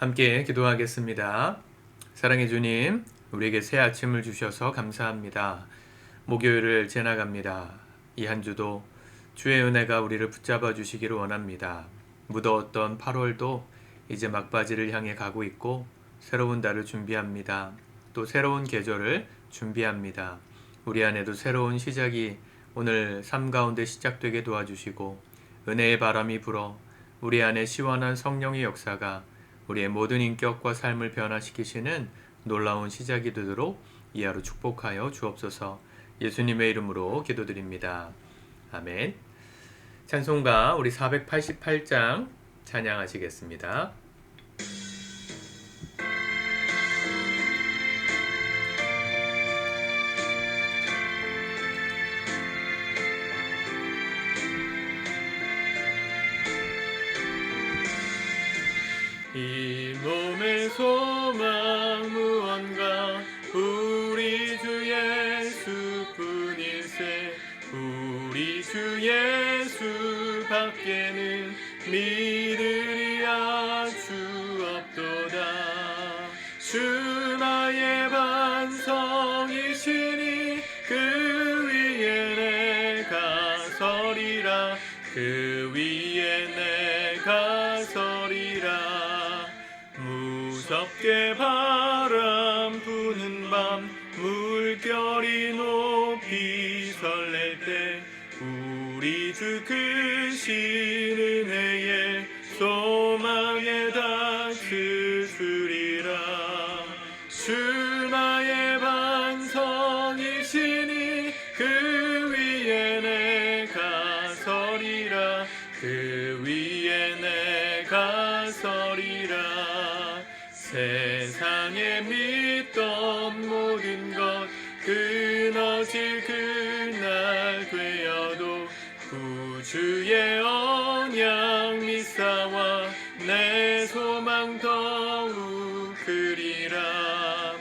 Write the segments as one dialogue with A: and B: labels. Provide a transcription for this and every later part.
A: 함께 기도하겠습니다. 사랑해 주님, 우리에게 새 아침을 주셔서 감사합니다. 목요일을 지나갑니다. 이 한 주도 주의 은혜가 우리를 붙잡아 주시기를 원합니다. 무더웠던 8월도 이제 막바지를 향해 가고 있고 새로운 달을 준비합니다. 또 새로운 계절을 준비합니다. 우리 안에도 새로운 시작이 오늘 삶 가운데 시작되게 도와주시고 은혜의 바람이 불어 우리 안에 시원한 성령의 역사가 우리의 모든 인격과 삶을 변화시키시는 놀라운 시작이 되도록 이 하루 축복하여 주옵소서. 예수님의 이름으로 기도드립니다. 아멘. 찬송가 우리 488장 찬양하시겠습니다. 이 몸의 소망 무언가 우리 주 예수뿐일세. 우리 주 예수 밖에는 믿으리야 주 없도다. 주 나의 반성이시니 그 위에 내가 서리라. 그 위에 내가 서리라. 무섭게 바람 부는 밤 물결이 높이 설렐 때 우리 주 크신 은혜에 소망에 닥치으리라. 주 나의 반성이시니 그 위에 내가 서리라. 그 위에 내가 서리라. 세상에 믿던 모든 것 끊어질 그날 되어도 구주의 언약 믿사와 내 소망 더욱 크리라.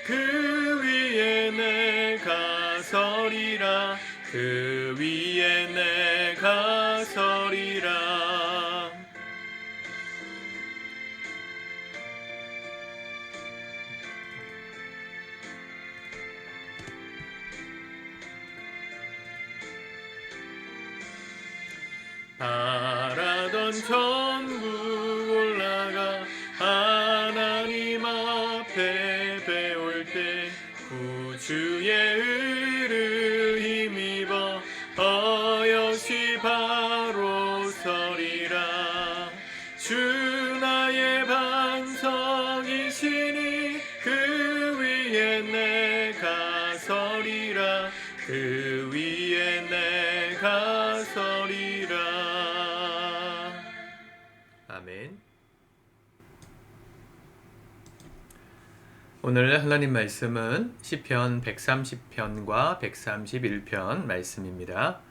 A: 그 위에 내가 서리라. 그 위에 내가 서리라. 바라던 천국 올라가 하나님 앞에 배울 때 구주의 의를 힘입어 어여시 바로 서리라. 주 나의 반성이시니 그 위에 내가 서리라. 그 위에 내가 서리라. 아멘. 오늘 하나님 말씀은 시편 130편과 131편 말씀입니다.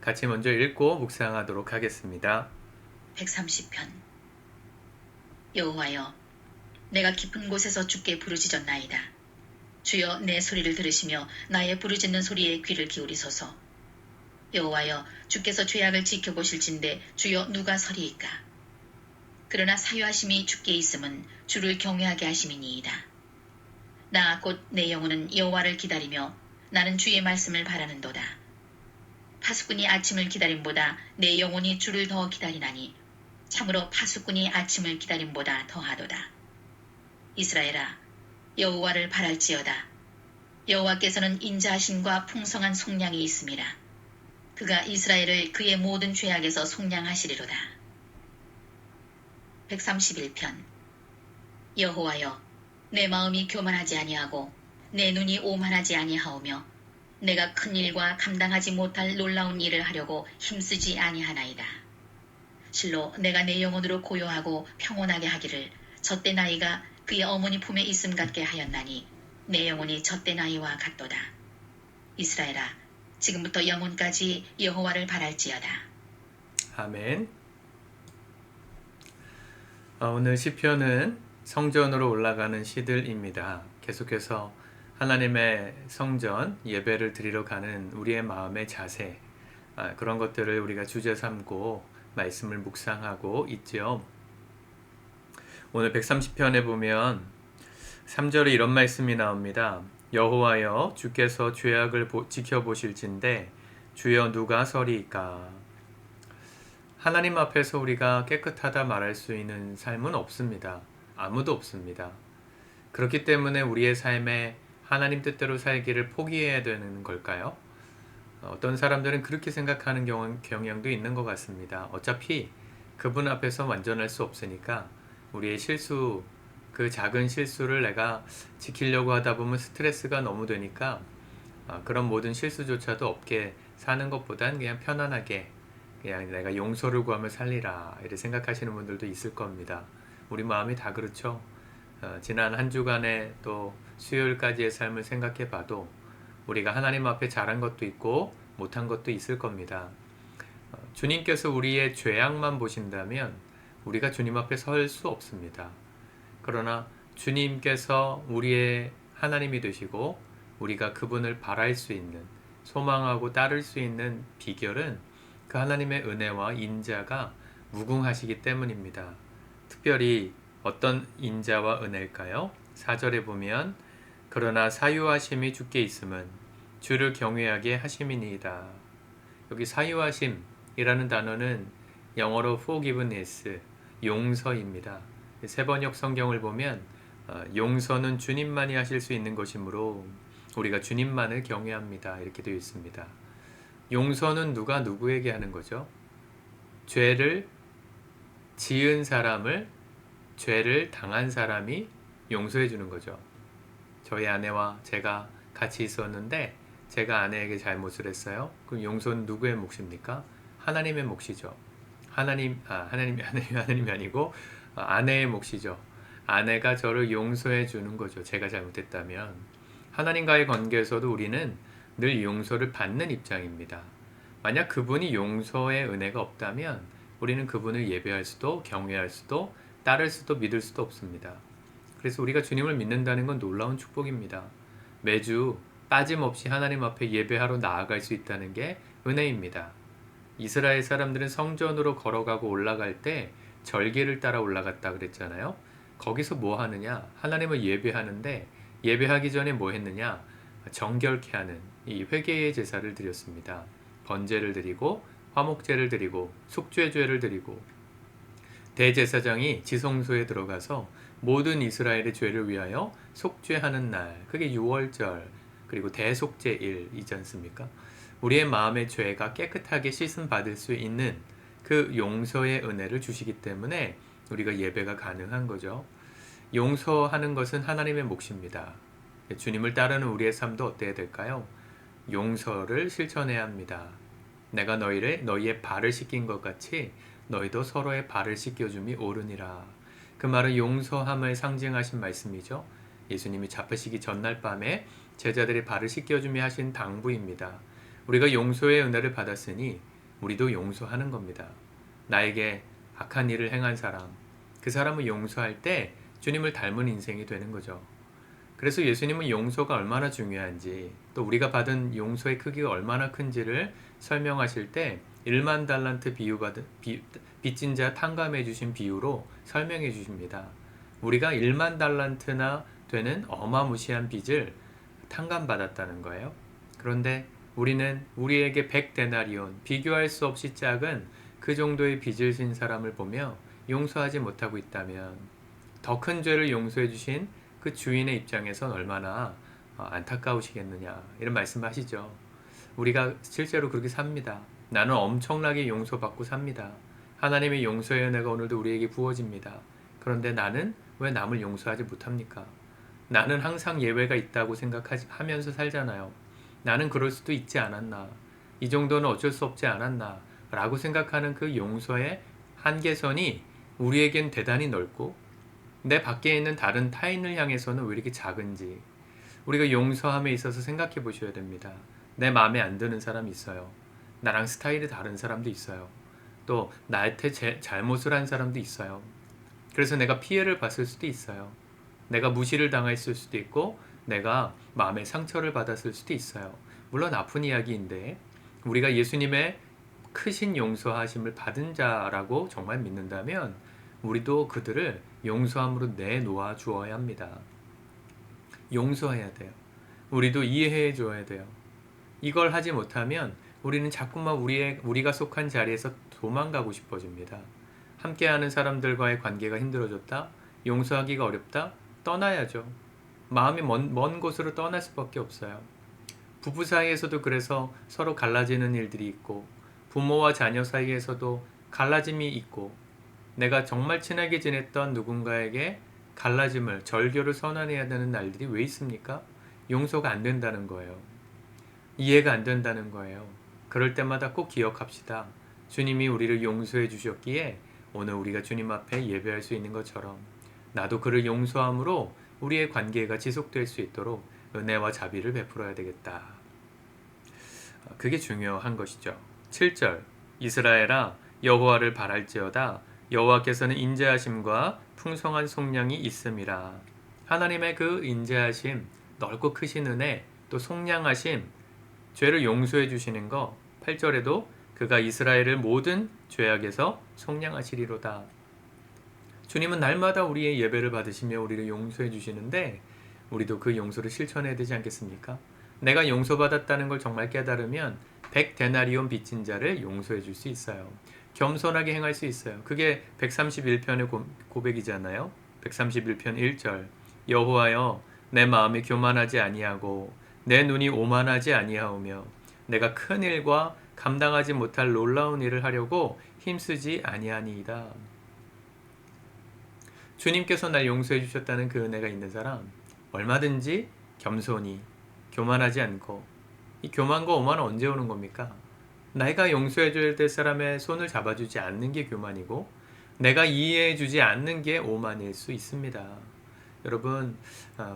A: 같이 먼저 읽고 묵상하도록 하겠습니다.
B: 130편. 여호와여, 내가 깊은 곳에서 주께 부르짖었나이다. 주여, 내 소리를 들으시며 나의 부르짖는 소리에 귀를 기울이소서. 여호와여, 주께서 죄악을 지켜보실진데 주여 누가 서리이까. 그러나 사유하심이 주께 있음은 주를 경외하게 하심이니이다. 나 곧 내 영혼은 여호와를 기다리며 나는 주의 말씀을 바라는도다. 파수꾼이 아침을 기다림보다 내 영혼이 주를 더 기다리나니 참으로 파수꾼이 아침을 기다림보다 더하도다. 이스라엘아, 여호와를 바랄지어다. 여호와께서는 인자하심과 풍성한 속량이 있음이라. 그가 이스라엘을 그의 모든 죄악에서 속량하시리로다. 131편. 여호와여, 내 마음이 교만하지 아니하고 내 눈이 오만하지 아니하오며 내가 큰 일과 감당하지 못할 놀라운 일을 하려고 힘쓰지 아니하나이다. 실로 내가 내 영혼으로 고요하고 평온하게 하기를 젖대 나이가 그의 어머니 품에 있음 같게 하였나니 내 영혼이 젖대 나이와 같도다. 이스라엘아, 지금부터 영혼까지 여호와를 바랄지어다.
A: 아멘. 오늘 시편은 성전으로 올라가는 시들입니다. 계속해서 하나님의 성전 예배를 드리러 가는 우리의 마음의 자세, 그런 것들을 우리가 주제 삼고 말씀을 묵상하고 있지요. 오늘 130편에 보면 3절에 이런 말씀이 나옵니다. 여호와여 주께서 죄악을 지켜보실진대 주여 누가 서리이까. 하나님 앞에서 우리가 깨끗하다 말할 수 있는 삶은 없습니다. 아무도 없습니다. 그렇기 때문에 우리의 삶에 하나님 뜻대로 살기를 포기해야 되는 걸까요? 어떤 사람들은 그렇게 생각하는 경향도 있는 것 같습니다. 어차피 그분 앞에서 완전할 수 없으니까 우리의 실수, 그 작은 실수를 내가 지키려고 하다 보면 스트레스가 너무 되니까 그런 모든 실수조차도 없게 사는 것보단 그냥 편안하게 그냥 내가 용서를 구하며 살리라 이렇게 생각하시는 분들도 있을 겁니다. 우리 마음이 다 그렇죠. 지난 한 주간의 또 수요일까지의 삶을 생각해 봐도 우리가 하나님 앞에 잘한 것도 있고 못한 것도 있을 겁니다. 주님께서 우리의 죄악만 보신다면 우리가 주님 앞에 설 수 없습니다. 그러나 주님께서 우리의 하나님이 되시고 우리가 그분을 바랄 수 있는, 소망하고 따를 수 있는 비결은 그 하나님의 은혜와 인자가 무궁하시기 때문입니다. 특별히 어떤 인자와 은혜일까요? 4절에 보면 그러나 사유하심이 주께 있음은 주를 경외하게 하심이니이다. 여기 사유하심이라는 단어는 영어로 forgiveness, 용서입니다. 세번역 성경을 보면 용서는 주님만이 하실 수 있는 것이므로 우리가 주님만을 경외합니다. 이렇게 되어 있습니다. 용서는 누가 누구에게 하는 거죠? 죄를 지은 사람을, 죄를 당한 사람이 용서해 주는 거죠. 저희 아내와 제가 같이 있었는데 제가 아내에게 잘못을 했어요. 그럼 용서는 누구의 몫입니까? 하나님의 몫이죠. 하나님이 아니고 아내의 몫이죠. 아내가 저를 용서해 주는 거죠. 제가 잘못했다면. 하나님과의 관계에서도 우리는 늘 용서를 받는 입장입니다. 만약 그분이 용서의 은혜가 없다면 우리는 그분을 예배할 수도 경외할 수도 따를 수도 믿을 수도 없습니다. 그래서 우리가 주님을 믿는다는 건 놀라운 축복입니다. 매주 빠짐없이 하나님 앞에 예배하러 나아갈 수 있다는 게 은혜입니다. 이스라엘 사람들은 성전으로 걸어가고 올라갈 때 절기를 따라 올라갔다 그랬잖아요. 거기서 뭐 하느냐? 하나님을 예배하는데 예배하기 전에 뭐 했느냐? 정결케 하는 이 회개의 제사를 드렸습니다. 번제를 드리고 화목제를 드리고 속죄죄를 드리고 대제사장이 지성소에 들어가서 모든 이스라엘의 죄를 위하여 속죄하는 날, 그게 6월절 그리고 대속죄일이지 않습니까? 우리의 마음의 죄가 깨끗하게 씻음 받을 수 있는 그 용서의 은혜를 주시기 때문에 우리가 예배가 가능한 거죠. 용서하는 것은 하나님의 몫입니다. 주님을 따르는 우리의 삶도 어때야 될까요? 용서를 실천해야 합니다. 내가 너희의 발을 씻긴 것 같이 너희도 서로의 발을 씻겨줌이 옳으니라. 그 말은 용서함을 상징하신 말씀이죠. 예수님이 잡히시기 전날 밤에 제자들의 발을 씻겨주며 하신 당부입니다. 우리가 용서의 은혜를 받았으니 우리도 용서하는 겁니다. 나에게 악한 일을 행한 사람, 그 사람을 용서할 때 주님을 닮은 인생이 되는 거죠. 그래서 예수님은 용서가 얼마나 중요한지, 또 우리가 받은 용서의 크기가 얼마나 큰지를 설명하실 때 1만 달란트 빚진 자 탕감해 주신 비유로 설명해 주십니다. 우리가 1만 달란트나 되는 어마무시한 빚을 탕감받았다는 거예요. 그런데 우리는 우리에게 100데나리온, 비교할 수 없이 작은 그 정도의 빚을 진 사람을 보며 용서하지 못하고 있다면 더 큰 죄를 용서해 주신 그 주인의 입장에선 얼마나 안타까우시겠느냐, 이런 말씀하시죠. 우리가 실제로 그렇게 삽니다. 나는 엄청나게 용서받고 삽니다. 하나님의 용서의 은혜가 오늘도 우리에게 부어집니다. 그런데 나는 왜 남을 용서하지 못합니까? 나는 항상 예외가 있다고 생각하면서 살잖아요. 나는 그럴 수도 있지 않았나, 이 정도는 어쩔 수 없지 않았나 라고 생각하는 그 용서의 한계선이 우리에겐 대단히 넓고 내 밖에 있는 다른 타인을 향해서는 왜 이렇게 작은지 우리가 용서함에 있어서 생각해 보셔야 됩니다. 내 마음에 안 드는 사람이 있어요. 나랑 스타일이 다른 사람도 있어요. 또 나한테 잘못을 한 사람도 있어요. 그래서 내가 피해를 봤을 수도 있어요. 내가 무시를 당했을 수도 있고 내가 마음의 상처를 받았을 수도 있어요. 물론 아픈 이야기인데 우리가 예수님의 크신 용서하심을 받은 자라고 정말 믿는다면 우리도 그들을 용서함으로 내놓아 주어야 합니다. 용서해야 돼요. 우리도 이해해 줘야 돼요. 이걸 하지 못하면 우리는 자꾸만 우리가 속한 자리에서 도망가고 싶어집니다. 함께하는 사람들과의 관계가 힘들어졌다? 용서하기가 어렵다? 떠나야죠. 마음이 먼 곳으로 떠날 수밖에 없어요. 부부 사이에서도 그래서 서로 갈라지는 일들이 있고, 부모와 자녀 사이에서도 갈라짐이 있고, 내가 정말 친하게 지냈던 누군가에게 갈라짐을, 절교를 선언해야 되는 날들이 왜 있습니까? 용서가 안 된다는 거예요. 이해가 안 된다는 거예요. 그럴 때마다 꼭 기억합시다. 주님이 우리를 용서해 주셨기에 오늘 우리가 주님 앞에 예배할 수 있는 것처럼 나도 그를 용서함으로 우리의 관계가 지속될 수 있도록 은혜와 자비를 베풀어야 되겠다. 그게 중요한 것이죠. 7절 이스라엘아 여호와를 바랄지어다 여호와께서는 인자하심과 풍성한 속량이 있음이라. 하나님의 그 인자하심, 넓고 크신 은혜, 또 속량하심, 죄를 용서해 주시는 거 8절에도 그가 이스라엘을 모든 죄악에서 속량하시리로다. 주님은 날마다 우리의 예배를 받으시며 우리를 용서해 주시는데 우리도 그 용서를 실천해야 되지 않겠습니까? 내가 용서받았다는 걸 정말 깨달으면 100데나리온 빚진 자를 용서해 줄 수 있어요. 겸손하게 행할 수 있어요. 그게 131편의 고백이잖아요. 131편 1절 여호와여 내 마음이 교만하지 아니하고 내 눈이 오만하지 아니하오며 내가 큰 일과 감당하지 못할 놀라운 일을 하려고 힘쓰지 아니하니이다. 주님께서 날 용서해 주셨다는 그 은혜가 있는 사람 얼마든지 겸손히 교만하지 않고 이 교만과 오만은 언제 오는 겁니까? 내가 용서해 줘야 될 사람의 손을 잡아주지 않는 게 교만이고 내가 이해해 주지 않는 게 오만일 수 있습니다. 여러분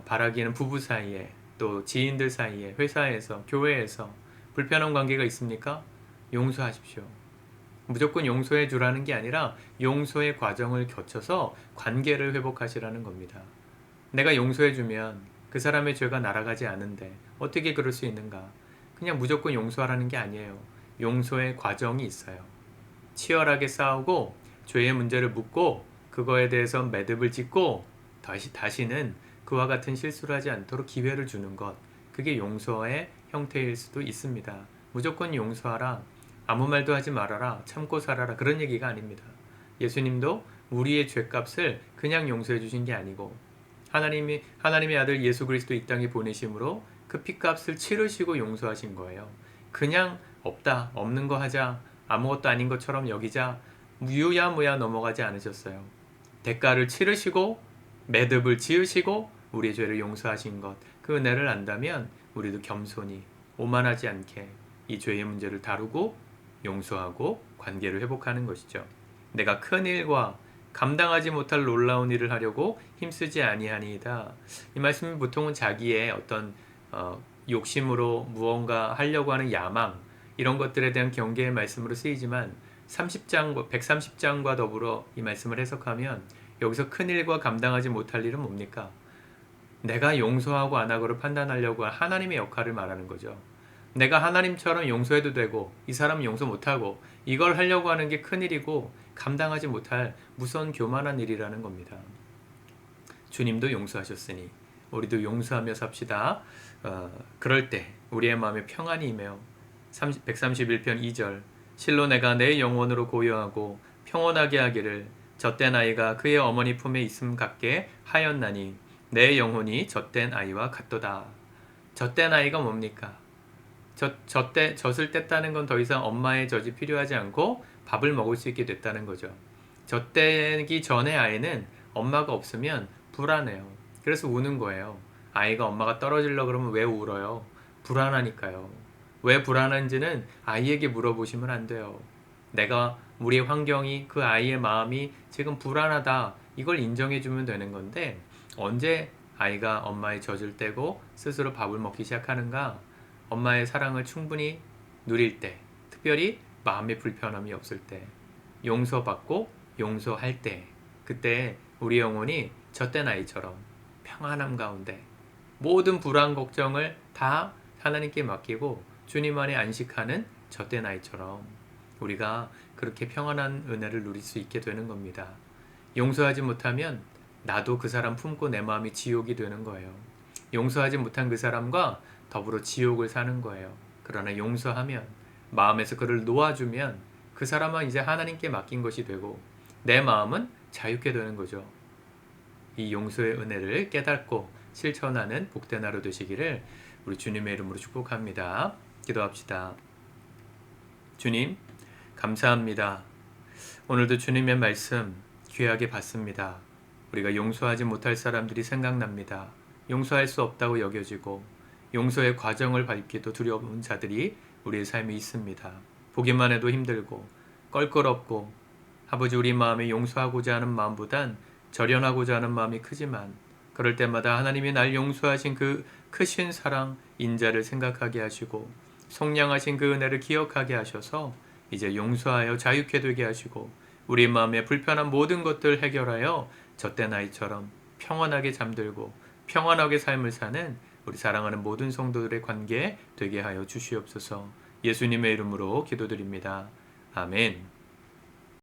A: 바라기에는 부부 사이에 또 지인들 사이에 회사에서 교회에서 불편한 관계가 있습니까? 용서하십시오. 무조건 용서해 주라는 게 아니라 용서의 과정을 거쳐서 관계를 회복하시라는 겁니다. 내가 용서해 주면 그 사람의 죄가 날아가지 않은데 어떻게 그럴 수 있는가? 그냥 무조건 용서하라는 게 아니에요. 용서의 과정이 있어요. 치열하게 싸우고 죄의 문제를 묻고 그거에 대해서 매듭을 짓고 다시는 그와 같은 실수를 하지 않도록 기회를 주는 것. 그게 용서의 형태일 수도 있습니다. 무조건 용서하라. 아무 말도 하지 말아라. 참고 살아라. 그런 얘기가 아닙니다. 예수님도 우리의 죄값을 그냥 용서해 주신 게 아니고 하나님의 아들 예수 그리스도 이 땅에 보내심으로 그 피값을 치르시고 용서하신 거예요. 그냥 없는 거 하자. 아무것도 아닌 것처럼 여기자. 유야무야 넘어가지 않으셨어요. 대가를 치르시고 매듭을 지으시고 우리의 죄를 용서하신 것. 그 은혜를 안다면 우리도 겸손히 오만하지 않게 이 죄의 문제를 다루고 용서하고 관계를 회복하는 것이죠. 내가 큰 일과 감당하지 못할 놀라운 일을 하려고 힘쓰지 아니하니이다. 이 말씀은 보통은 자기의 어떤 욕심으로 무언가 하려고 하는 야망 이런 것들에 대한 경계의 말씀으로 쓰이지만 130장과 더불어 이 말씀을 해석하면 여기서 큰 일과 감당하지 못할 일은 뭡니까? 내가 용서하고 안 하고를 판단하려고 한 하나님의 역할을 말하는 거죠. 내가 하나님처럼 용서해도 되고 이 사람은 용서 못하고 이걸 하려고 하는 게 큰일이고 감당하지 못할 무서운 교만한 일이라는 겁니다. 주님도 용서하셨으니 우리도 용서하며 삽시다. 그럴 때 우리의 마음에 평안이 임해요. 131편 2절 실로 내가 내 영혼으로 고요하고 평온하게 하기를 젖된 아이가 그의 어머니 품에 있음 같게 하였나니 내 영혼이 젖된 아이와 같도다. 젖된 아이가 뭡니까? 젖을 뗐다는 건 더 이상 엄마의 젖이 필요하지 않고 밥을 먹을 수 있게 됐다는 거죠. 젖대기 전에 아이는 엄마가 없으면 불안해요. 그래서 우는 거예요. 아이가 엄마가 떨어지려고 그러면 왜 울어요? 불안하니까요. 왜 불안한지는 아이에게 물어보시면 안 돼요. 우리의 환경이 그 아이의 마음이 지금 불안하다. 이걸 인정해주면 되는 건데 언제 아이가 엄마의 젖을 떼고 스스로 밥을 먹기 시작하는가? 엄마의 사랑을 충분히 누릴 때, 특별히 마음의 불편함이 없을 때, 용서받고 용서할 때, 그때 우리 영혼이 젖된 아이처럼 평안함 가운데 모든 불안 걱정을 다 하나님께 맡기고 주님 안에 안식하는 젖된 아이처럼 우리가 그렇게 평안한 은혜를 누릴 수 있게 되는 겁니다. 용서하지 못하면 나도 그 사람 품고 내 마음이 지옥이 되는 거예요. 용서하지 못한 그 사람과 더불어 지옥을 사는 거예요. 그러나 용서하면, 마음에서 그를 놓아주면 그 사람은 이제 하나님께 맡긴 것이 되고 내 마음은 자유케 되는 거죠. 이 용서의 은혜를 깨닫고 실천하는 복된 하루 되시기를 우리 주님의 이름으로 축복합니다. 기도합시다. 주님, 감사합니다. 오늘도 주님의 말씀 귀하게 받습니다. 우리가 용서하지 못할 사람들이 생각납니다. 용서할 수 없다고 여겨지고 용서의 과정을 밟기도 두려운 자들이 우리의 삶에 있습니다. 보기만 해도 힘들고 껄끄럽고 아버지, 우리 마음에 용서하고자 하는 마음보단 절연하고자 하는 마음이 크지만 그럴 때마다 하나님이 날 용서하신 그 크신 사랑, 인자를 생각하게 하시고 속량하신 그 은혜를 기억하게 하셔서 이제 용서하여 자유케 되게 하시고 우리 마음에 불편한 모든 것들 해결하여 젖된 아이처럼 평안하게 잠들고 평안하게 삶을 사는 우리 사랑하는 모든 성도들의 관계 되게 하여 주시옵소서. 예수님의 이름으로 기도드립니다. 아멘.